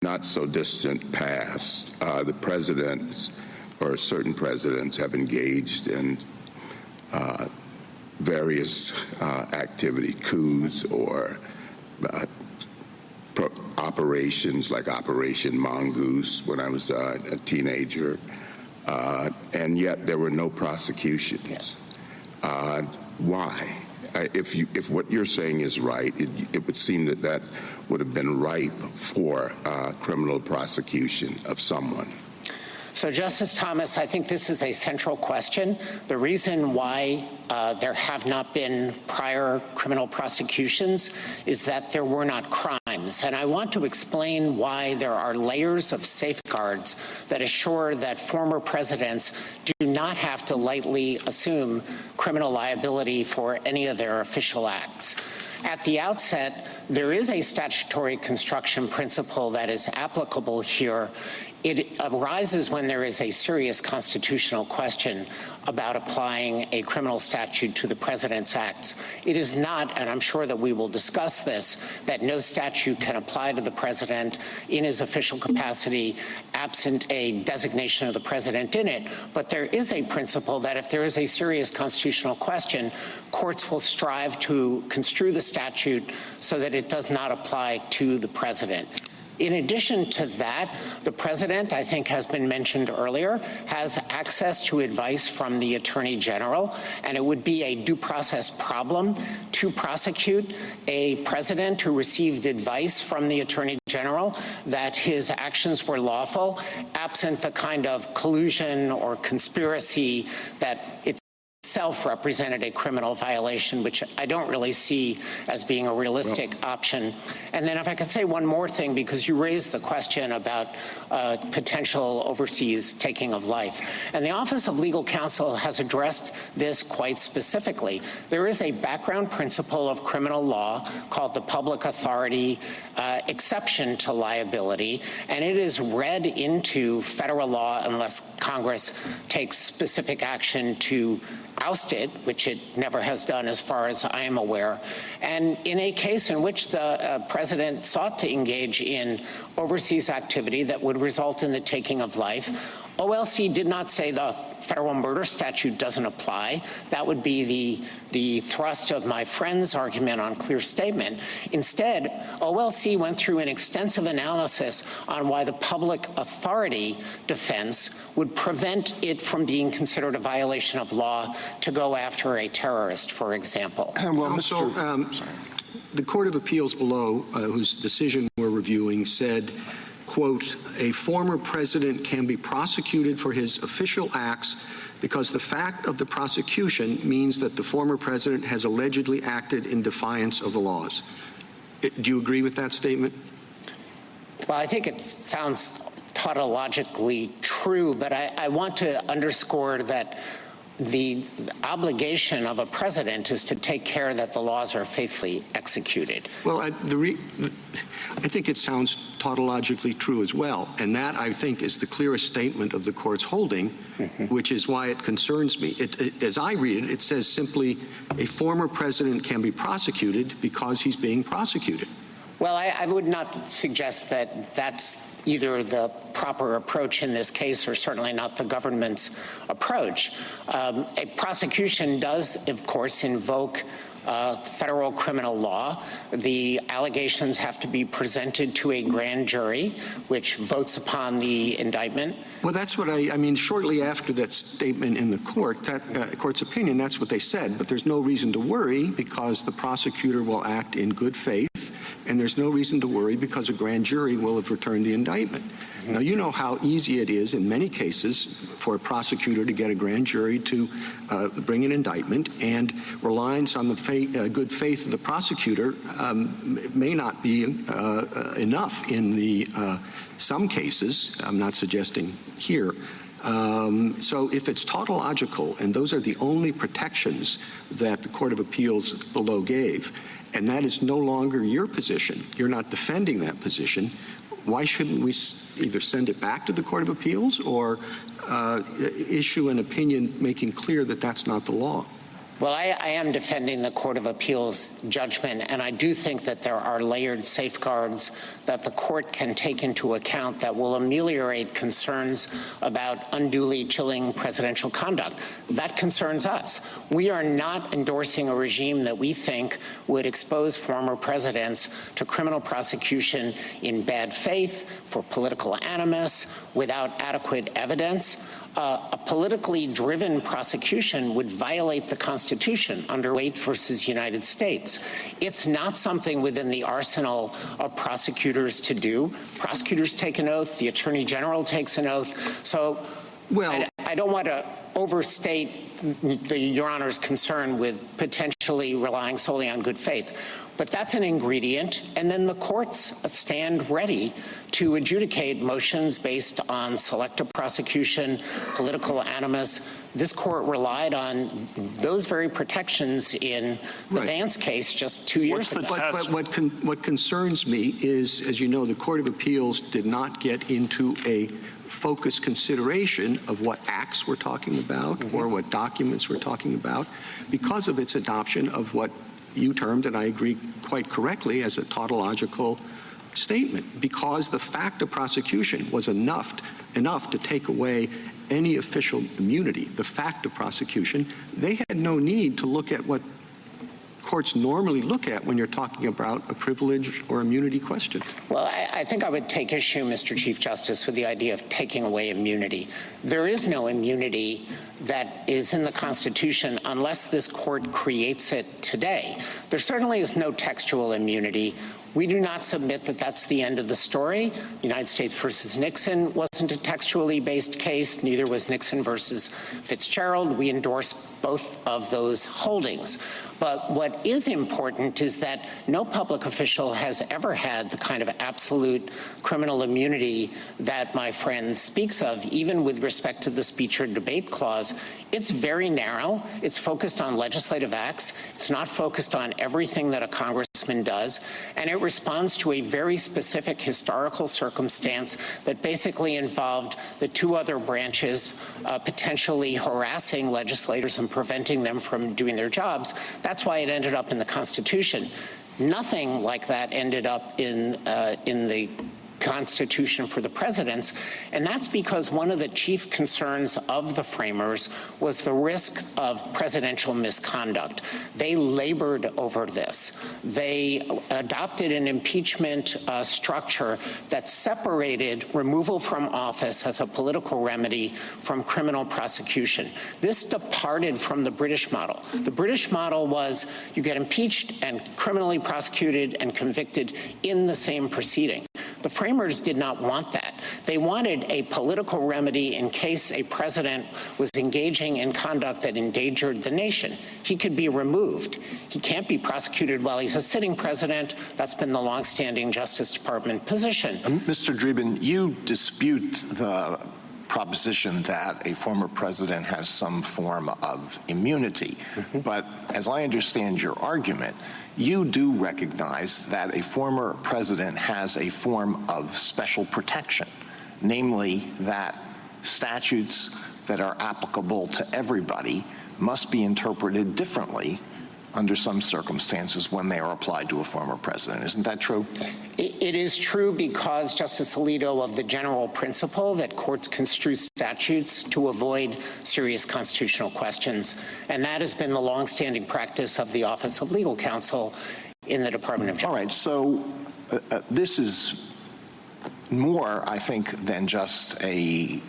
not so distant past, the presidents or certain presidents have engaged in various activity, coups or operations like Operation Mongoose when I was a teenager, and yet there were no prosecutions. Why? If what you're saying is right, it would seem that that would have been ripe for criminal prosecution of someone. So, Justice Thomas, I think this is a central question. The reason why there have not been prior criminal prosecutions is that there were not crimes. And I want to explain why there are layers of safeguards that assure that former presidents do not have to lightly assume criminal liability for any of their official acts. At the outset, there is a statutory construction principle that is applicable here. It arises when there is a serious constitutional question about applying a criminal statute to the president's acts. It is not, and I'm sure that we will discuss this, that no statute can apply to the president in his official capacity absent a designation of the president in it. But there is a principle that if there is a serious constitutional question, courts will strive to construe the statute so that it does not apply to the president. In addition to that, the president, I think has been mentioned earlier, has access to advice from the Attorney General, and it would be a due process problem to prosecute a president who received advice from the Attorney General that his actions were lawful, absent the kind of collusion or conspiracy that itself represented a criminal violation, which I don't really see as being a realistic option. And then if I could say one more thing, because you raised the question about potential overseas taking of life. And the Office of Legal Counsel has addressed this quite specifically. There is a background principle of criminal law called the public authority exception to liability, and it is read into federal law unless Congress takes specific action to oust it, which it never has done as far as I am aware. And in a case in which the president sought to engage in overseas activity that would result in the taking of life, OLC did not say the federal murder statute doesn't apply. That would be the thrust of my friend's argument on clear statement. Instead, OLC went through an extensive analysis on why the public authority defense would prevent it from being considered a violation of law to go after a terrorist, for example. The Court of Appeals below, whose decision we're reviewing, said, quote, a former president can be prosecuted for his official acts because the fact of the prosecution means that the former president has allegedly acted in defiance of the laws. Do you agree with that statement? Well, I think it sounds tautologically true, but I want to underscore that the obligation of a president is to take care that the laws are faithfully executed. Well, I think it sounds tautologically true as well, and that, I think, is the clearest statement of the court's holding, which is why it concerns me. As I read it, it says simply, a former president can be prosecuted because he's being prosecuted. Well, I would not suggest that that's either the proper approach in this case or certainly not the government's approach. A prosecution does, of course, invoke federal criminal law. The allegations have to be presented to a grand jury, which votes upon the indictment. Well, that's what I mean, shortly after that statement in the court, that court's opinion, that's what they said. But there's no reason to worry because the prosecutor will act in good faith, and there's no reason to worry because a grand jury will have returned the indictment. Now, you know how easy it is in many cases for a prosecutor to get a grand jury to bring an indictment, and reliance on the good faith of the prosecutor may not be enough in the some cases. I'm not suggesting here. So if it's tautological, and those are the only protections that the Court of Appeals below gave, and that is no longer your position, you're not defending that position, why shouldn't we either send it back to the Court of Appeals or issue an opinion making clear that that's not the law? Well, I am defending the Court of Appeals judgment, and I do think that there are layered safeguards that the court can take into account that will ameliorate concerns about unduly chilling presidential conduct. That concerns us. We are not endorsing a regime that we think would expose former presidents to criminal prosecution in bad faith, for political animus, without adequate evidence. A politically driven prosecution would violate the Constitution under Waite versus United States. It's not something within the arsenal of prosecutors to do. Prosecutors take an oath. The Attorney General takes an oath. So I don't want to overstate Your Honor's concern with potentially relying solely on good faith. But that's an ingredient, and then the courts stand ready to adjudicate motions based on selective prosecution, political animus. This court relied on those very protections in the Vance case just 2 years ago. But what concerns me is, as you know, the Court of Appeals did not get into a focused consideration of what acts we're talking about or what documents we're talking about because of its adoption of what you termed, and I agree quite correctly, as a tautological statement, because the fact of prosecution was enough to take away any official immunity. The fact of prosecution, they had no need to look at what courts normally look at when you're talking about a privilege or immunity question. Well, I think I would take issue, Mr. Chief Justice, with the idea of taking away immunity. There is no immunity that is in the Constitution unless this court creates it today. There certainly is no textual immunity. We do not submit that that's the end of the story. United States versus Nixon wasn't a textually based case. Neither was Nixon versus Fitzgerald. We endorse both of those holdings. But what is important is that no public official has ever had the kind of absolute criminal immunity that my friend speaks of, even with respect to the speech or debate clause. It's very narrow. It's focused on legislative acts. It's not focused on everything that a congressman does. And it responds to a very specific historical circumstance that basically involved the two other branches potentially harassing legislators and preventing them from doing their jobs. That's why it ended up in the Constitution. Nothing like that ended up in the Constitution for the presidents, and that's because one of the chief concerns of the framers was the risk of presidential misconduct. They labored over this. They adopted an impeachment structure that separated removal from office as a political remedy from criminal prosecution. This departed from the British model. The British model was you get impeached and criminally prosecuted and convicted in the same proceeding. The framers did not want that. They wanted a political remedy in case a president was engaging in conduct that endangered the nation. He could be removed. He can't be prosecuted while he's a sitting president. That's been the longstanding Justice Department position. Mr. Dreeben, you dispute the proposition that a former president has some form of immunity. But as I understand your argument, you do recognize that a former president has a form of special protection, namely that statutes that are applicable to everybody must be interpreted differently under some circumstances when they are applied to a former president. Isn't that true? It is true because, Justice Alito, of the general principle that courts construe statutes to avoid serious constitutional questions, and that has been the longstanding practice of the Office of Legal Counsel in the Department of Justice. All right, so this is more, I think, than just a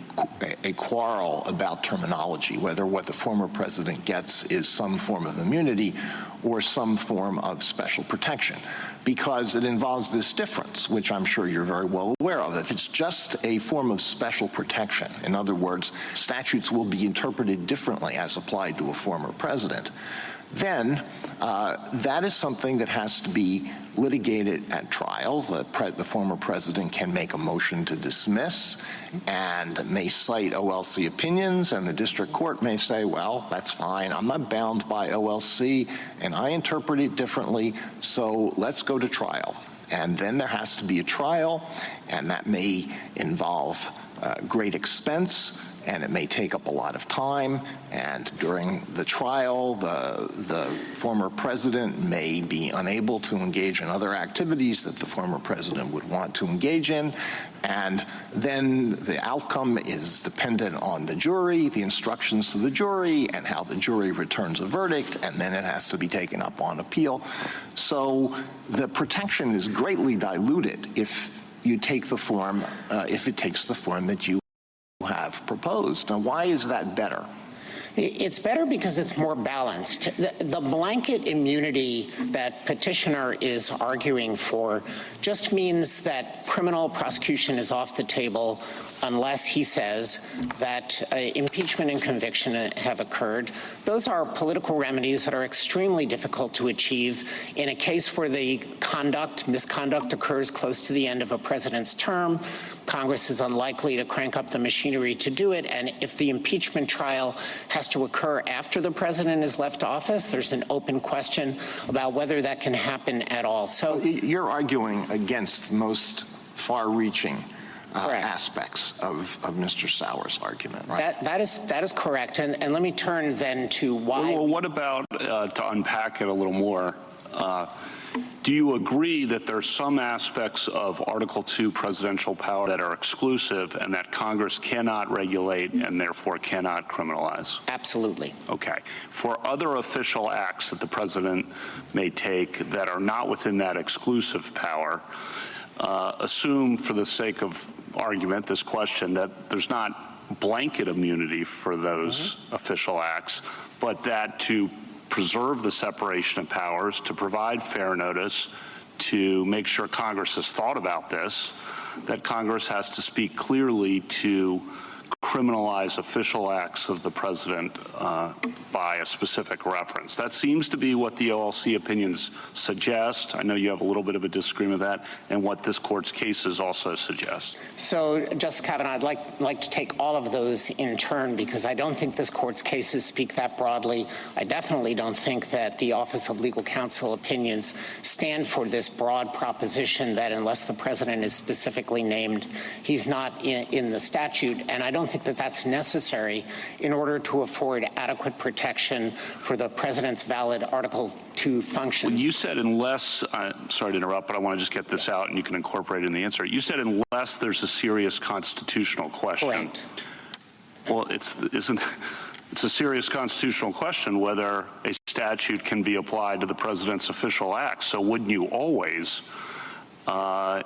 quarrel about terminology, whether what the former president gets is some form of immunity or some form of special protection, because it involves this difference, which I'm sure you're very well aware of. If it's just a form of special protection, in other words, statutes will be interpreted differently as applied to a former president, then that is something that has to be litigated at trial. The former president can make a motion to dismiss and may cite OLC opinions, and the district court may say, well, that's fine. I'm not bound by OLC, and I interpret it differently, so let's go to trial. And then there has to be a trial, and that may involve great expense. and it may take up a lot of time, and during the trial, the former president may be unable to engage in other activities that the former president would want to engage in, and then the outcome is dependent on the jury, the instructions to the jury, and how the jury returns a verdict, and then it has to be taken up on appeal. So the protection is greatly diluted if you take the form, if it takes the form that you have proposed. Now, why is that better? It's better because it's more balanced. The blanket immunity that petitioner is arguing for just means that criminal prosecution is off the table unless he says that impeachment and conviction have occurred. Those are political remedies that are extremely difficult to achieve in a case where the misconduct occurs close to the end of a president's term. Congress is unlikely to crank up the machinery to do it, and if the impeachment trial has to occur after the president has left office, there's an open question about whether that can happen at all. So you're arguing against most far-reaching aspects of Mr. Sauer's argument, right? That is correct. And let me turn then to why. Well, what about, to unpack it a little more, do you agree that there are some aspects of Article II presidential power that are exclusive and that Congress cannot regulate and therefore cannot criminalize? Absolutely. Okay. For other official acts that the president may take that are not within that exclusive power, assume for the sake of argument, this question, that there's not blanket immunity for those official acts, but that to preserve the separation of powers, to provide fair notice, to make sure Congress has thought about this, that Congress has to speak clearly to criminalize official acts of the president by a specific reference. That seems to be what the OLC opinions suggest. I know you have a little bit of a disagreement with that, and what this court's cases also suggest. So, Justice Kavanaugh, I'd like to take all of those in turn because I don't think this court's cases speak that broadly. I definitely don't think that the Office of Legal Counsel opinions stand for this broad proposition that unless the president is specifically named, he's not in the statute. And I don't think that that's necessary in order to afford adequate protection for the president's valid Article II functions. Well, you said unless, sorry to interrupt, but I want to just get this out and you can incorporate it in the answer. You said unless there's a serious constitutional question. Correct. Well, it's a serious constitutional question whether a statute can be applied to the president's official acts. So wouldn't you always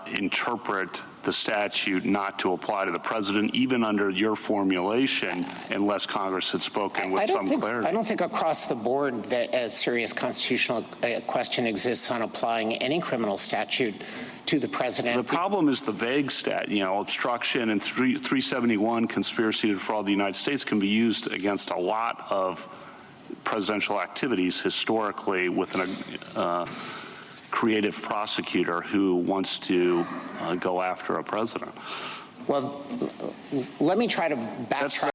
interpret the statute not to apply to the president, even under your formulation, unless Congress had spoken with some clarity? I don't think across the board that a serious constitutional question exists on applying any criminal statute to the president. The problem is the vague obstruction and 371, conspiracy to defraud the United States, can be used against a lot of presidential activities historically with an creative prosecutor who wants to go after a president. Well, let me try to backtrack.